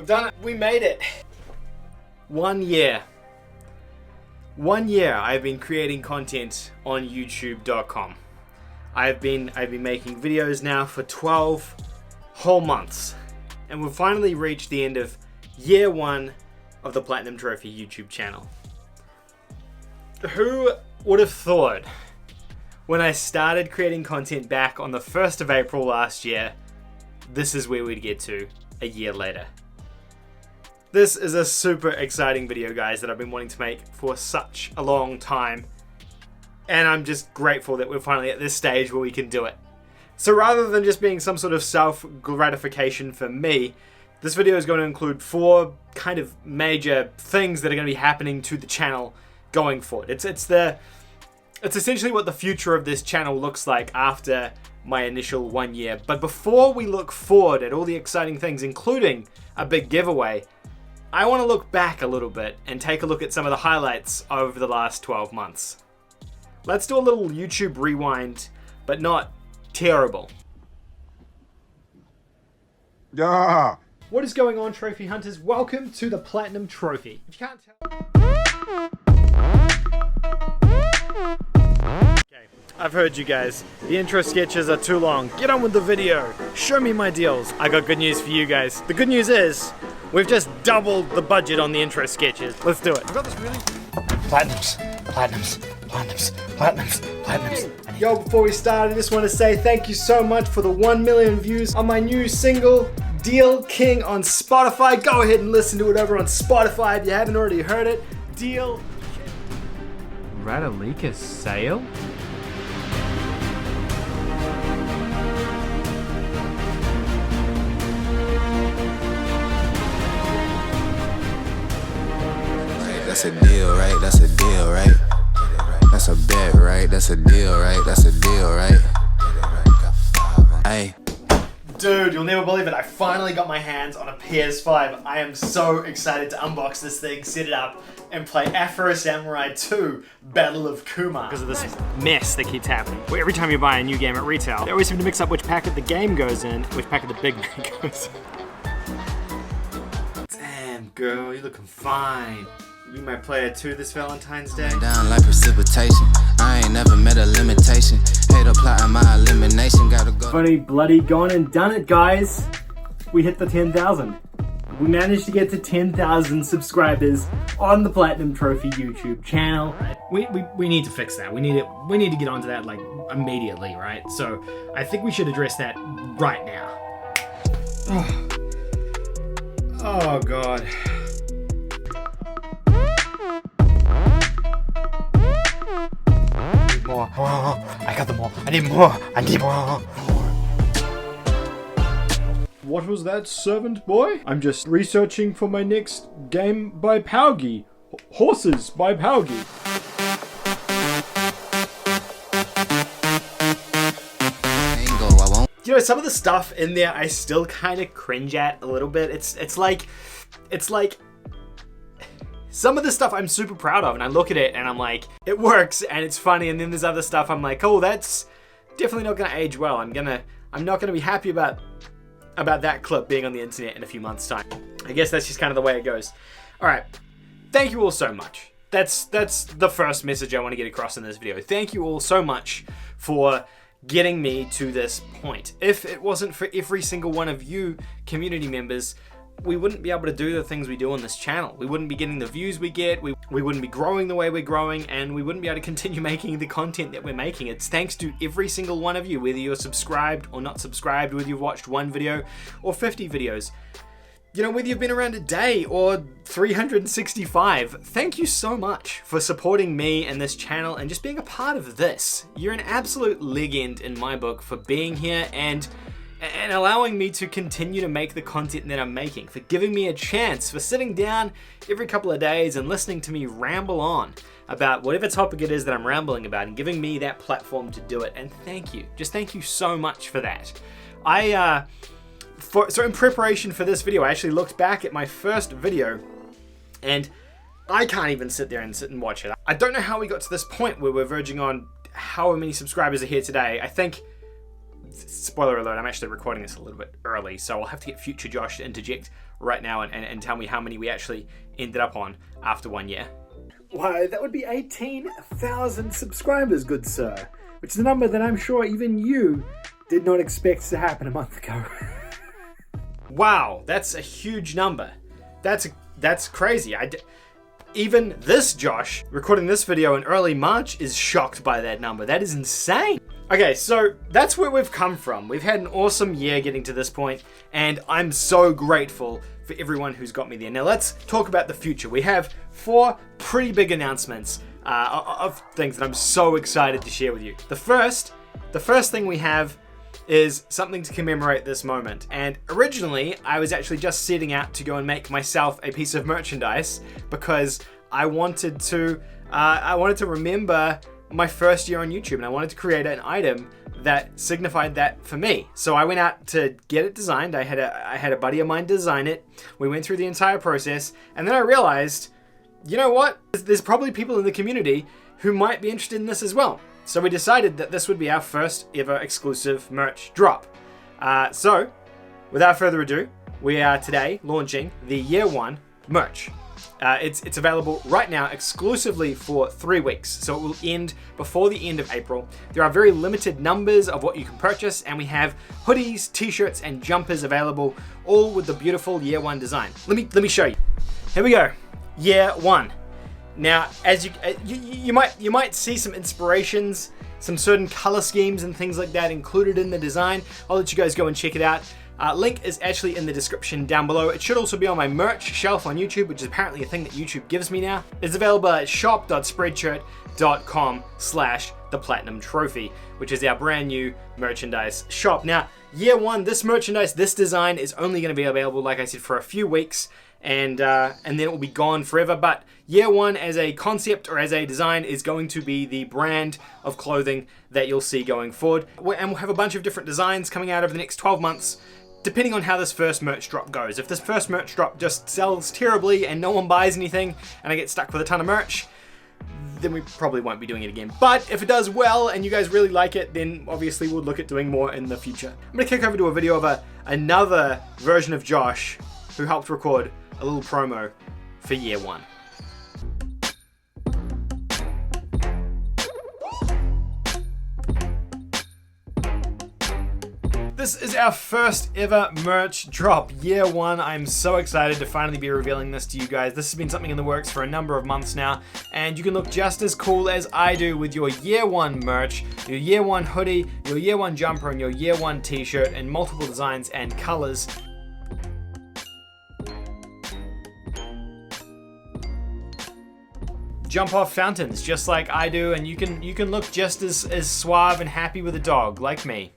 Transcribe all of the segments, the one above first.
We've done it. We made it. 1 year. 1 year I've been creating content on YouTube.com. I've been making videos now for 12 whole months. And we've finally reached the end of year 1 of the Platinum Trophy YouTube channel. Who would have thought when I started creating content back on the 1st of April last year, this is where we'd get to a year later. This is a super exciting video, guys, that I've been wanting to make for such a long time. And I'm just grateful that we're finally at this stage where we can do it. So rather than just being some sort of self-gratification for me, this video is going to include 4 kind of major things that are going to be happening to the channel going forward. It's essentially what the future of this channel looks like after my initial 1 year. But before we look forward at all the exciting things, including a big giveaway, I want to look back a little bit and take a look at some of the highlights over the last 12 months. Let's do a little YouTube rewind, but not terrible. Yeah. What is going on, Trophy Hunters? Welcome to the Platinum Trophy. If you can't tell... Okay, I've heard you guys. The intro sketches are too long. Get on with the video. Show me my deals. I got good news for you guys. The good news is, we've just doubled the budget on the intro sketches. Let's do it. I've got this really... Platinums. Yo, before we start, I just want to say thank you so much for the 1 million views on my new single, Deal King, on Spotify. Go ahead and listen to it over on Spotify if you haven't already heard it. Deal Radalika sale? That's a deal, right? That's a deal, right? That's a bet, right? That's a deal, right? That's a deal, right? Hey. Dude, you'll never believe it. I finally got my hands on a PS5. I am so excited to unbox this thing, set it up, and play Afro Samurai 2 Battle of Kuma. Because of this mess that keeps happening. Where every time you buy a new game at retail, they always seem to mix up which packet the game goes in, which packet the Big Mac goes in. Damn, girl, you're looking fine. You be my player 2 this Valentine's Day? Down like precipitation. I ain't never met a limitation. Hate a plot in my elimination. Gotta go. Funny bloody gone and done it, guys. We hit the 10,000. We managed to get to 10,000 subscribers on the Platinum Trophy YouTube channel. We need to fix that. We need to get onto that like immediately, right? So I think we should address that right now. Oh God. More. I got them all. I need more. I need more. What was that, servant boy? I'm just researching for my next game by Paugi. Horses by Paugi. You know, some of the stuff in there I still kind of cringe at a little bit. It's like some of the stuff I'm super proud of, and I look at it and I'm like, it works and it's funny, and then there's other stuff I'm like, oh, that's definitely not gonna age well. I'm not gonna be happy about that clip being on the internet in a few months' time. I guess that's just kind of the way it goes. Alright, thank you all so much. That's the first message I want to get across in this video. Thank you all so much for getting me to this point. If it wasn't for every single one of you community members, we wouldn't be able to do the things we do on this channel. We wouldn't be getting the views we get, we wouldn't be growing the way we're growing, and we wouldn't be able to continue making the content that we're making. It's thanks to every single one of you, whether you're subscribed or not subscribed, whether you've watched 1 video or 50 videos. You know, whether you've been around a day or 365, thank you so much for supporting me and this channel and just being a part of this. You're an absolute legend in my book for being here and allowing me to continue to make the content that I'm making, for giving me a chance, for sitting down every couple of days and listening to me ramble on about whatever topic it is that I'm rambling about and giving me that platform to do it. And thank you. Just thank you so much for that. So in preparation for this video, I actually looked back at my first video and I can't even sit there and watch it. I don't know how we got to this point where we're verging on however many subscribers are here today. I think spoiler alert, I'm actually recording this a little bit early, so I'll have to get future Josh to interject right now and tell me how many we actually ended up on after 1 year. Why, that would be 18,000 subscribers, good sir. Which is a number that I'm sure even you did not expect to happen a month ago. Wow, that's a huge number. That's crazy. Even this Josh, recording this video in early March, is shocked by that number. That is insane. Okay, so that's where we've come from. We've had an awesome year getting to this point, and I'm so grateful for everyone who's got me there. Now let's talk about the future. We have 4 pretty big announcements of things that I'm so excited to share with you. The first thing we have is something to commemorate this moment. And originally, I was actually just setting out to go and make myself a piece of merchandise because I wanted to remember my first year on YouTube, and I wanted to create an item that signified that for me. So I went out to get it designed. I had a buddy of mine design it. We went through the entire process, and then I realized, you know what? There's probably people in the community who might be interested in this as well. So we decided that this would be our first ever exclusive merch drop. So, without further ado, we are today launching the Year 1 merch. It's available right now exclusively for 3 weeks, so it will end before the end of April. There are very limited numbers of what you can purchase, and we have hoodies, t-shirts, and jumpers available, all with the beautiful Year 1 design. Let me show you. Here we go. Year 1. Now, as you might see some inspirations, some certain color schemes and things like that included in the design. I'll let you guys go and check it out. Link is actually in the description down below. It should also be on my merch shelf on YouTube, which is apparently a thing that YouTube gives me now. It's available at shop.spreadshirt.com/theplatinumtrophy, which is our brand new merchandise shop. Now, Year 1, this merchandise, this design is only going to be available, like I said, for a few weeks. And then it will be gone forever. But Year 1 as a concept or as a design is going to be the brand of clothing that you'll see going forward. And we'll have a bunch of different designs coming out over the next 12 months, depending on how this first merch drop goes. If this first merch drop just sells terribly and no one buys anything and I get stuck with a ton of merch, then we probably won't be doing it again. But if it does well and you guys really like it, then obviously we'll look at doing more in the future. I'm going to kick over to a video of another version of Josh who helped record a little promo for Year 1. This is our first ever merch drop, Year 1. I'm so excited to finally be revealing this to you guys. This has been something in the works for a number of months now, and you can look just as cool as I do with your Year 1 merch, your Year 1 hoodie, your Year 1 jumper, and your Year 1 t-shirt in multiple designs and colors. Jump off fountains just like I do, and you can look just as suave and happy with a dog like me.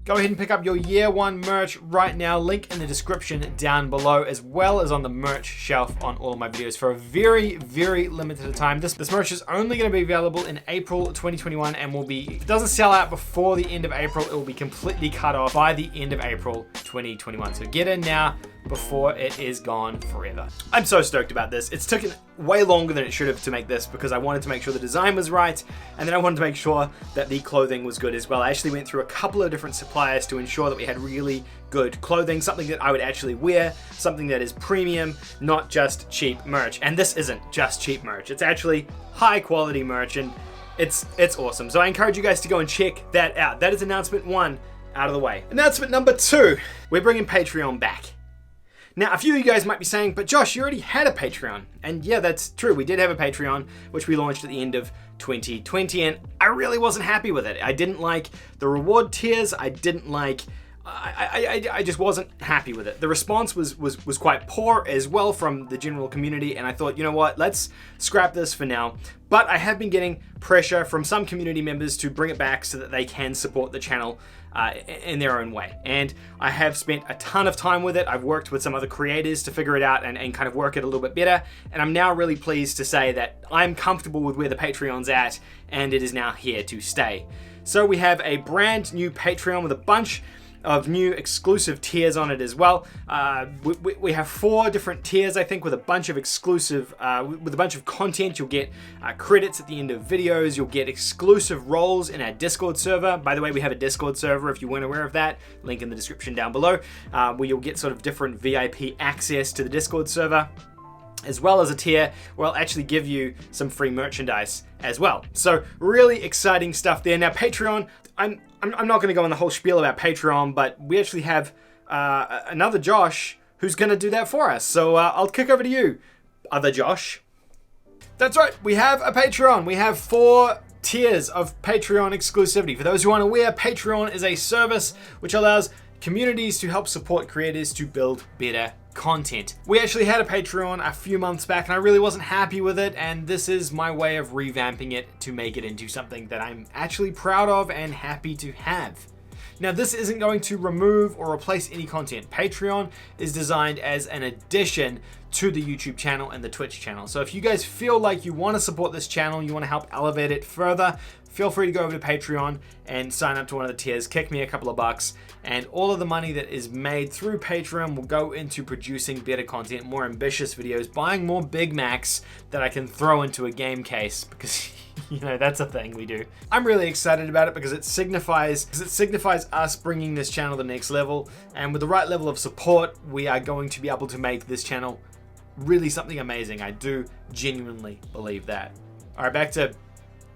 Go ahead and pick up your Year 1 merch right now. Link in the description down below, as well as on the merch shelf on all of my videos for a very, very limited time. This merch is only going to be available in April 2021 and will be, if it doesn't sell out before the end of April, it will be completely cut off by the end of April 2021. So get in now before it is gone forever. I'm so stoked about this. It's taken way longer than it should have to make this because I wanted to make sure the design was right, and then I wanted to make sure that the clothing was good as well. I actually went through a couple of different suppliers to ensure that we had really good clothing, something that I would actually wear, something that is premium, not just cheap merch. And this isn't just cheap merch. It's actually high quality merch, and it's awesome. So I encourage you guys to go and check that out. That is announcement 1 out of the way. Announcement number 2, we're bringing Patreon back. Now, a few of you guys might be saying, but Josh, you already had a Patreon. And yeah, that's true. We did have a Patreon, which we launched at the end of 2020, and I really wasn't happy with it. I didn't like the reward tiers. I didn't like... I just wasn't happy with it. The response was quite poor as well from the general community, and I thought, you know what, let's scrap this for now. But I have been getting pressure from some community members to bring it back so that they can support the channel in their own way. And I have spent a ton of time with it. I've worked with some other creators to figure it out and kind of work it a little bit better. And I'm now really pleased to say that I'm comfortable with where the Patreon's at, and it is now here to stay. So we have a brand new Patreon with a bunch of new exclusive tiers on it as well. We have 4 different tiers, I think, with a bunch of exclusive, with a bunch of content. You'll get credits at the end of videos. You'll get exclusive roles in our Discord server. By the way, we have a Discord server if you weren't aware of that. Link in the description down below, where you'll get sort of different VIP access to the Discord server, as well as a tier where I'll actually give you some free merchandise as well. So really exciting stuff there. Now Patreon, I'm not going to go on the whole spiel about Patreon, but we actually have another Josh who's going to do that for us. So I'll kick over to you, other Josh. That's right, we have a Patreon. We have 4 tiers of Patreon exclusivity. For those who aren't aware, Patreon is a service which allows communities to help support creators to build better content. We actually had a Patreon a few months back and I really wasn't happy with it, and this is my way of revamping it to make it into something that I'm actually proud of and happy to have. Now, this isn't going to remove or replace any content. Patreon is designed as an addition to the YouTube channel and the Twitch channel. So if you guys feel like you want to support this channel, you want to help elevate it further, feel free to go over to Patreon and sign up to one of the tiers, kick me a couple of bucks, and all of the money that is made through Patreon will go into producing better content, more ambitious videos, buying more Big Macs that I can throw into a game case, because you know, that's a thing we do. I'm really excited about it because it signifies us bringing this channel to the next level, and with the right level of support, we are going to be able to make this channel really something amazing. I do genuinely believe that. All right, back to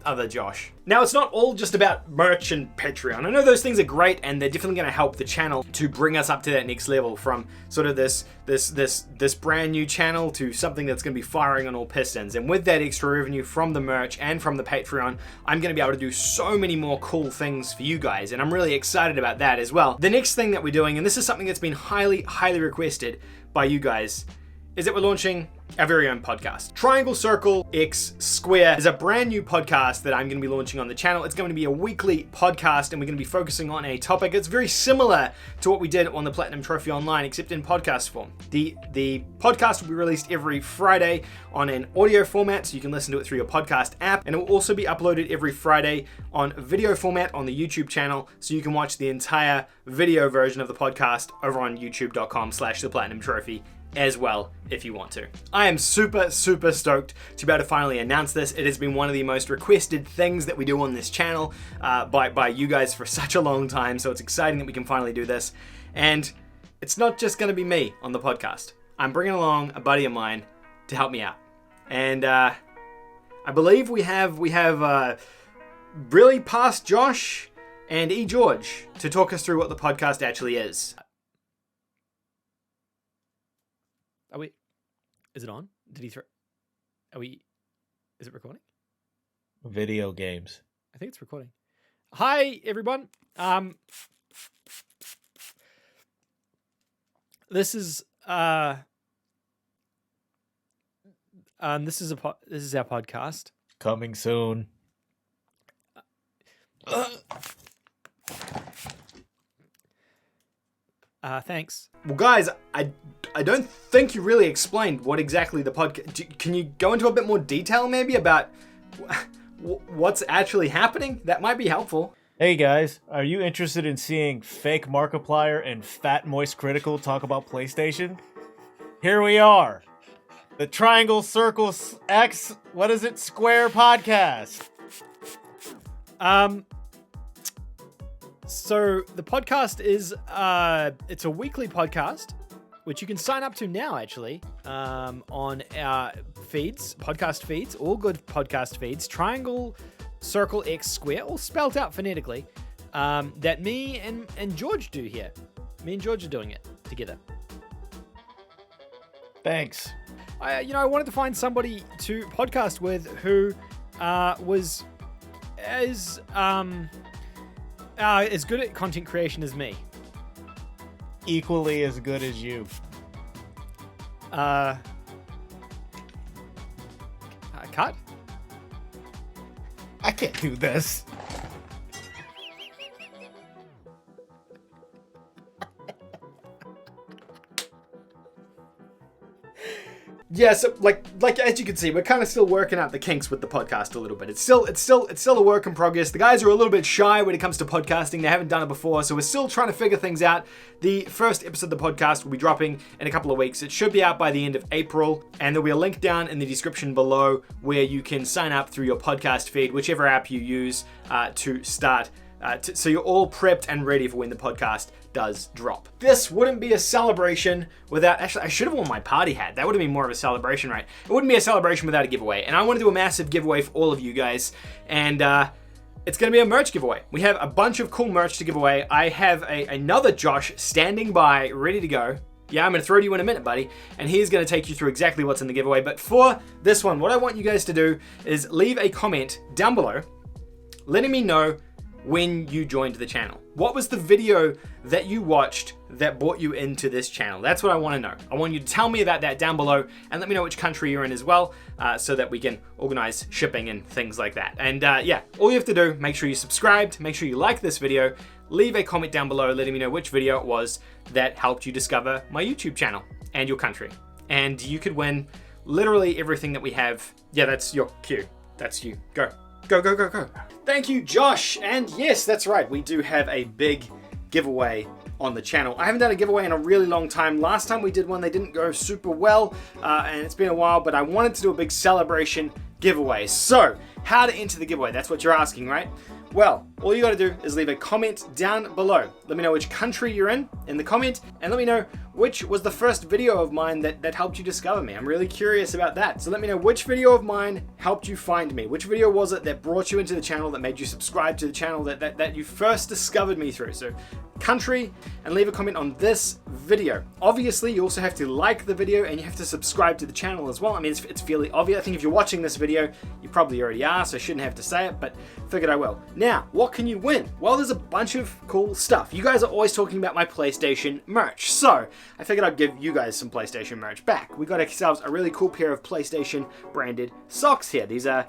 other Josh. Now, it's not all just about merch and Patreon. I know those things are great and they're definitely going to help the channel to bring us up to that next level, from sort of this brand new channel to something that's going to be firing on all pistons. And with that extra revenue from the merch and from the Patreon, I'm going to be able to do so many more cool things for you guys, and I'm really excited about that as well. The next thing that we're doing, and this is something that's been highly requested by you guys, is that we're launching our very own podcast. Triangle Circle X Square is a brand new podcast that I'm going to be launching on the channel. It's going to be a weekly podcast and we're going to be focusing on a topic. It's very similar to what we did on the Platinum Trophy Online, except in podcast form. The podcast will be released every Friday on an audio format, so you can listen to it through your podcast app, and it will also be uploaded every Friday on video format on the YouTube channel, so you can watch the entire video version of the podcast over on youtube.com/theplatinumtrophy as well if you want to. I am super stoked to be able to finally announce this. It has been one of the most requested things that we do on this channel by you guys for such a long time, so it's exciting that we can finally do this. And it's not just going to be me on the podcast. I'm bringing along a buddy of mine to help me out, and I believe we have really past Josh and George to talk us through what the podcast actually is. Are we? Is it on? Did he throw? Are we? Is it recording? Video games. I think it's recording. Hi, everyone. This is our podcast. Coming soon. Thanks. Well, guys, I don't think you really explained what exactly the podcast... Can you go into a bit more detail maybe about what's actually happening? That might be helpful. Hey guys, are you interested in seeing Fake Markiplier and Fat Moist Critical talk about PlayStation? Here we are. The Triangle Circle X, what is it, Square podcast. So the podcast is, it's a weekly podcast, which you can sign up to now, actually, on our feeds, podcast feeds, all good podcast feeds, Triangle Circle X Square, all spelled out phonetically, that me and George do here. Me and George are doing it together. Thanks. I wanted to find somebody to podcast with who was as good at content creation as me. Equally as good as you. Cut? I can't do this. Yeah, so like as you can see, we're kind of still working out the kinks with the podcast a little bit. It's still a work in progress. The guys are a little bit shy when it comes to podcasting. They haven't done it before, so we're still trying to figure things out. The first episode of the podcast will be dropping in a couple of weeks. It should be out by the end of April, and there'll be a link down in the description below where you can sign up through your podcast feed, whichever app you use to start. So you're all prepped and ready for when the podcast does drop. This wouldn't be a celebration without... Actually, I should have worn my party hat. That would have been more of a celebration, right? It wouldn't be a celebration without a giveaway. And I want to do a massive giveaway for all of you guys. And it's going to be a merch giveaway. We have a bunch of cool merch to give away. I have another Josh standing by, ready to go. Yeah, I'm going to throw to you in a minute, buddy. And he's going to take you through exactly what's in the giveaway. But for this one, what I want you guys to do is leave a comment down below letting me know when you joined the channel. What was the video that you watched that brought you into this channel? That's what I want to know. I want you to tell me about that down below and let me know which country you're in as well, so that we can organize shipping and things like that. And yeah, all you have to do, make sure you subscribed, make sure you like this video, leave a comment down below letting me know which video it was that helped you discover my YouTube channel and your country. And you could win literally everything that we have. Yeah, that's your cue. That's you. Go. Go, go, go, go. Thank you, Josh. And yes, that's right. We do have a big giveaway on the channel. I haven't done a giveaway in a really long time. Last time we did one, they didn't go super well, and it's been a while, but I wanted to do a big celebration giveaway. So, how to enter the giveaway? That's what you're asking, right? Well, all you gotta do is leave a comment down below. Let me know which country you're in the comment, and let me know which was the first video of mine that helped you discover me. I'm really curious about that. So let me know which video of mine helped you find me. Which video was it that brought you into the channel, that made you subscribe to the channel, that you first discovered me through. So country, and leave a comment on this video. Obviously, you also have to like the video and you have to subscribe to the channel as well. I mean, it's fairly obvious. I think if you're watching this video, you probably already are, so I shouldn't have to say it, but figured I will. Now, what can you win? Well, there's a bunch of cool stuff. You guys are always talking about my PlayStation merch, so I figured I'd give you guys some PlayStation merch back. We got ourselves a really cool pair of PlayStation branded socks here. These are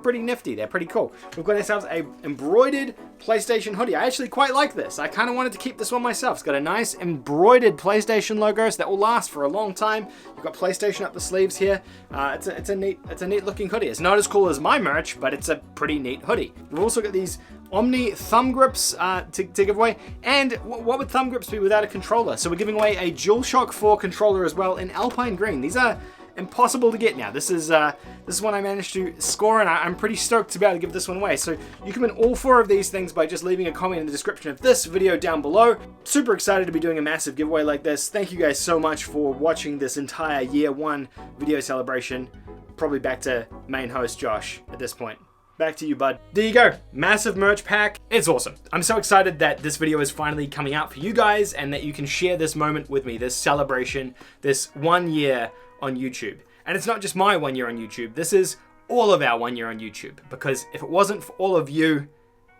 pretty nifty. They're pretty cool. We've got ourselves a embroidered PlayStation hoodie. I actually quite like this. I kind of wanted to keep this one myself. It's got a nice embroidered PlayStation logo, so that will last for a long time. You've got PlayStation up the sleeves here. It's a neat looking hoodie. It's not as cool as my merch, but it's a pretty neat hoodie. We've also got these Omni thumb grips to give away. And what would thumb grips be without a controller? So we're giving away a DualShock 4 controller as well in Alpine Green. These are impossible to get now. This is one I managed to score, and I'm pretty stoked to be able to give this one away. So you can win all 4 of these things by just leaving a comment in the description of this video down below. Super excited to be doing a massive giveaway like this. Thank you guys so much for watching this entire year 1 video celebration. Probably back to main host Josh at this point. Back to you, bud. There you go. Massive merch pack. It's awesome. I'm so excited that this video is finally coming out for you guys and that you can share this moment with me, this celebration, this 1 year on YouTube. And it's not just my 1 year on YouTube. This is all of our 1 year on YouTube, because if it wasn't for all of you,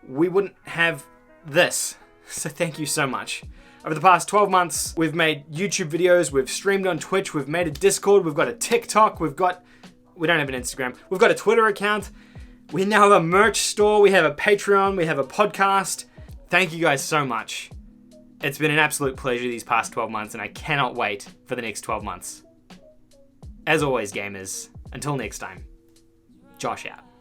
we wouldn't have this. So thank you so much. Over the past 12 months, we've made YouTube videos, we've streamed on Twitch, we've made a Discord, we've got a TikTok, we don't have an Instagram, we've got a Twitter account, we now have a merch store, we have a Patreon, we have a podcast. Thank you guys so much. It's been an absolute pleasure these past 12 months, and I cannot wait for the next 12 months. As always, gamers, until next time, Josh out.